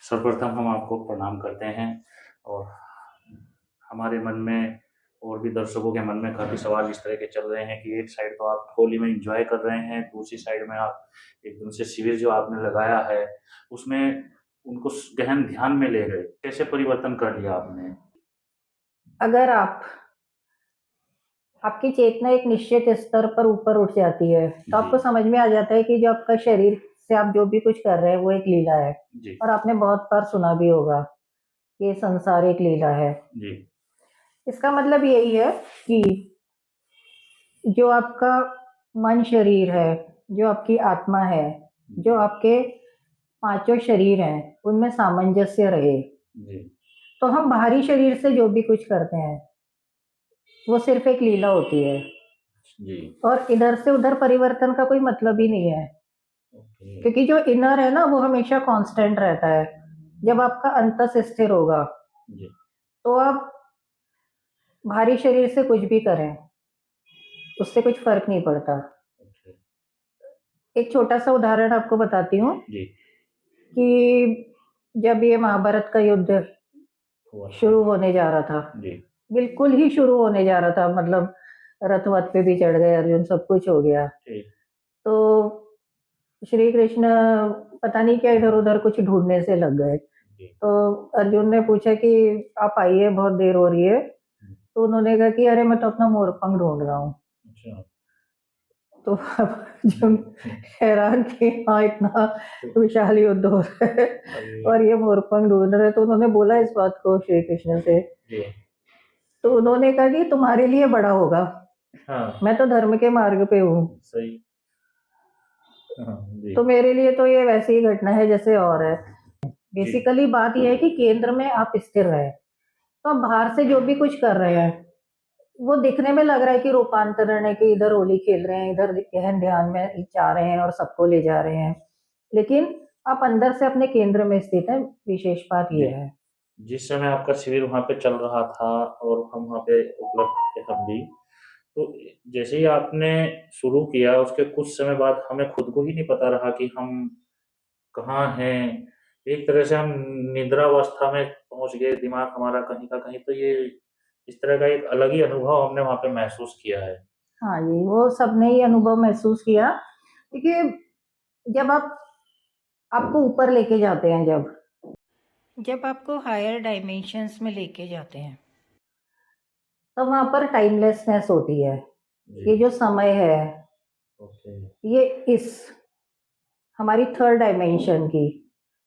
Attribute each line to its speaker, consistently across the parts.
Speaker 1: सर्वप्रथम हम आपको प्रणाम करते हैं और हमारे मन में और भी दर्शकों के मन में काफ़ी सवाल इस तरह के चल रहे हैं कि एक साइड तो आप होली में एंजॉय कर रहे हैं, दूसरी साइड में आप एकदम से शिविर जो आपने लगाया है, उसमें उनको गहन ध्यान में ले गए। कैसे परिवर्तन कर लिया आपने?
Speaker 2: अगर आपकी चेतना एक निश्चित स्तर पर ऊपर उठ जाती है, तो
Speaker 1: जी,
Speaker 2: आपको समझ में आ जाता है कि जो आपका शरीर से आप जो भी कुछ कर रहे हैं, वो एक लीला है।
Speaker 1: जी,
Speaker 2: और आपने बहुत बार सुना भी होगा, ये संसार एक लीला है।
Speaker 1: जी,
Speaker 2: इसका मतलब यही है कि जो आपका मन शरीर है, जो आपकी आत्मा है, जो आपके पांचों शरीर हैं, उनमें सामंजस्य रहे।
Speaker 1: जी,
Speaker 2: तो हम बाहरी शरीर से जो भी कुछ करते हैं, वो सिर्फ एक लीला होती है।
Speaker 1: जी,
Speaker 2: और इधर से उधर परिवर्तन का कोई मतलब ही नहीं है,
Speaker 1: ओके,
Speaker 2: क्योंकि जो इनर है ना, वो हमेशा कांस्टेंट रहता है। जब आपका अंतस स्थिर होगा,
Speaker 1: जी,
Speaker 2: तो आप बाहरी शरीर से कुछ भी करें, उससे कुछ फर्क नहीं पड़ता।
Speaker 1: ओके,
Speaker 2: एक छोटा सा उदाहरण आपको बताती हूँ
Speaker 1: जी,
Speaker 2: कि जब ये महाभारत का युद्ध
Speaker 1: हुआ था।
Speaker 2: शुरू होने जा रहा था,
Speaker 1: जी,
Speaker 2: बिल्कुल ही शुरू होने जा रहा था, मतलब रथ वथ पे भी चढ़ गए अर्जुन, सब कुछ हो गया।
Speaker 1: ठीक,
Speaker 2: तो श्री कृष्ण पता नहीं क्या इधर उधर कुछ ढूंढने से लग गए।
Speaker 1: जी,
Speaker 2: तो अर्जुन ने पूछा कि आप आइए, बहुत देर हो रही है।
Speaker 1: हुँ,
Speaker 2: तो उन्होंने कहा कि अरे मैं तो अपना मोरपंख ढूंढ रहा हूँ।
Speaker 1: अच्छा,
Speaker 2: तो अब अर्जुन हैरान कि हाँ, इतना विशाल युद्ध हो रहा है
Speaker 1: अरे!
Speaker 2: और ये मोरपंख ढूंढ रहे हैं। तो उन्होंने बोला इस बात को श्री कृष्ण से।
Speaker 1: जी,
Speaker 2: तो उन्होंने कहा कि तुम्हारे लिए बड़ा होगा,
Speaker 1: हाँ,
Speaker 2: मैं तो धर्म के मार्ग पे हूँ।
Speaker 1: सही, हाँ, जी,
Speaker 2: तो मेरे लिए तो ये वैसी ही घटना है जैसे और है।
Speaker 1: जी,
Speaker 2: बेसिकली बात यह है कि केंद्र में आप स्थिर रहे। तो आप बाहर से जो भी कुछ कर रहे हैं, वो दिखने में लग रहा है कि रूपांतरण है, कि इधर होली खेल रहे हैं, इधर गहन ध्यान में जा रहे हैं और सबको ले जा रहे हैं। लेकिन आप अंदर से अपने केंद्र में स्थित हैं। विशेष बात
Speaker 1: जी।
Speaker 2: ये है।
Speaker 1: जिस समय आपका शिविर वहाँ पे चल रहा था और हम वहाँ पे उपलब्ध थे हम भी, तो जैसे ही आपने शुरू किया उसके कुछ समय बाद हमें खुद को ही नहीं पता रहा कि हम कहाँ हैं। एक तरह से हम निद्रावस्था में पहुँच गए, दिमाग हमारा कहीं का कहीं, तो ये इस तरह का एक अलग ही अनुभव हमने वहाँ पे महसूस किया है।
Speaker 2: हाँ जी, वो सबने ही अनुभव महसूस किया, क्योंकि जब आपको ऊपर लेके जाते हैं, जब आपको हायर डायमेंशंस में लेके जाते हैं, तो वहां पर टाइमलेसनेस होती है।
Speaker 1: जी,
Speaker 2: ये जो समय है,
Speaker 1: ओके,
Speaker 2: ये इस हमारी थर्ड डायमेंशन की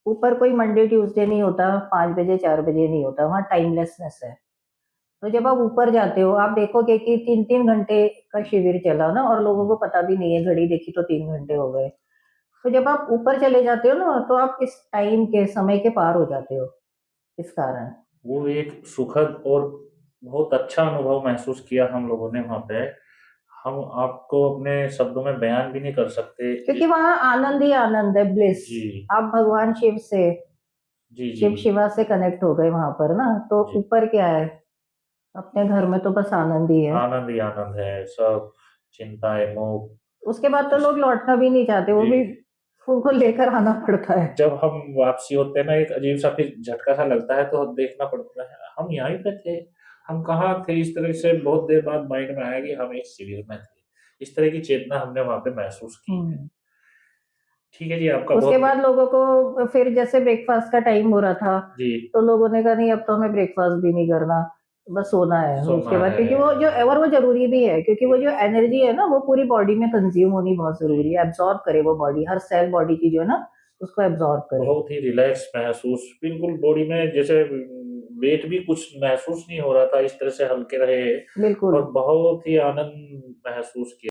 Speaker 2: ऊपर कोई मंडे ट्यूसडे नहीं होता, 5 बजे 4 बजे नहीं होता, वहाँ टाइमलेसनेस है। तो जब आप ऊपर जाते हो, आप देखोगे कि 3-3 घंटे का शिविर चला ना, और लोगों को पता भी नहीं है, घड़ी देखी तो 3 घंटे हो गए। तो जब आप ऊपर चले जाते हो ना, तो आप इस टाइम के समय के पार हो जाते हो, इस कारण।
Speaker 1: वो एक सुखद और बहुत अच्छा अनुभव महसूस किया हम लोगों ने वहाँ पे। हम आपको अपने शब्दों में बयान भी नहीं कर सकते।
Speaker 2: क्योंकि वहाँ आनंद ही आनंद है, ब्लिस।
Speaker 1: जी,
Speaker 2: आप भगवान शिव से,
Speaker 1: जी, जी,
Speaker 2: शिव शिवा से कनेक्ट हो गए वहां पर ना। तो
Speaker 1: जी।
Speaker 2: ऊपर क्या है, अपने घर में तो बस आनंद ही है।
Speaker 1: आनंद ही आनंद है, सब चिंताएँ, मोह
Speaker 2: उसके बाद तो
Speaker 1: जिस
Speaker 2: लोग लौटना भी नहीं चाहते, वो
Speaker 1: जी,
Speaker 2: भी उनको लेकर आना पड़ता है।
Speaker 1: जब हम वापसी होते हैं ना, एक अजीब-सा फिर झटका-सा लगता है, तो देखना पड़ता है, हम यहीं पे थे, हम कहाँ थे? इस तरह से बहुत देर बाद माइंड में आया कि हम एक शिविर में थे। इस तरह की चेतना हमने वहाँ पे महसूस की है।
Speaker 2: हम्म।
Speaker 1: ठीक है जी, आपका
Speaker 2: उसके
Speaker 1: बहुत
Speaker 2: बाद लोगों को फिर जैसे ब्रेकफास्ट का टाइम हो रहा था,
Speaker 1: जी,
Speaker 2: तो लोगों ने कहा नहीं, अब तो हमें ब्रेकफास्ट भी नहीं करना, बस सोना है
Speaker 1: सोना
Speaker 2: उसके बाद।
Speaker 1: है।
Speaker 2: क्योंकि वो जो, और वो जरूरी भी है, क्योंकि वो जो एनर्जी है ना, वो पूरी बॉडी में कंज्यूम होनी बहुत
Speaker 1: जी।
Speaker 2: जरूरी है। एब्जॉर्ब करे वो बॉडी, हर सेल बॉडी की जो है ना, उसको एब्जॉर्ब करे।
Speaker 1: बहुत ही रिलैक्स महसूस, बिल्कुल बॉडी में जैसे वेट भी कुछ महसूस नहीं हो रहा था, इस तरह से हल्के रहे
Speaker 2: बिल्कुल।
Speaker 1: और बहुत ही आनंद महसूस किया।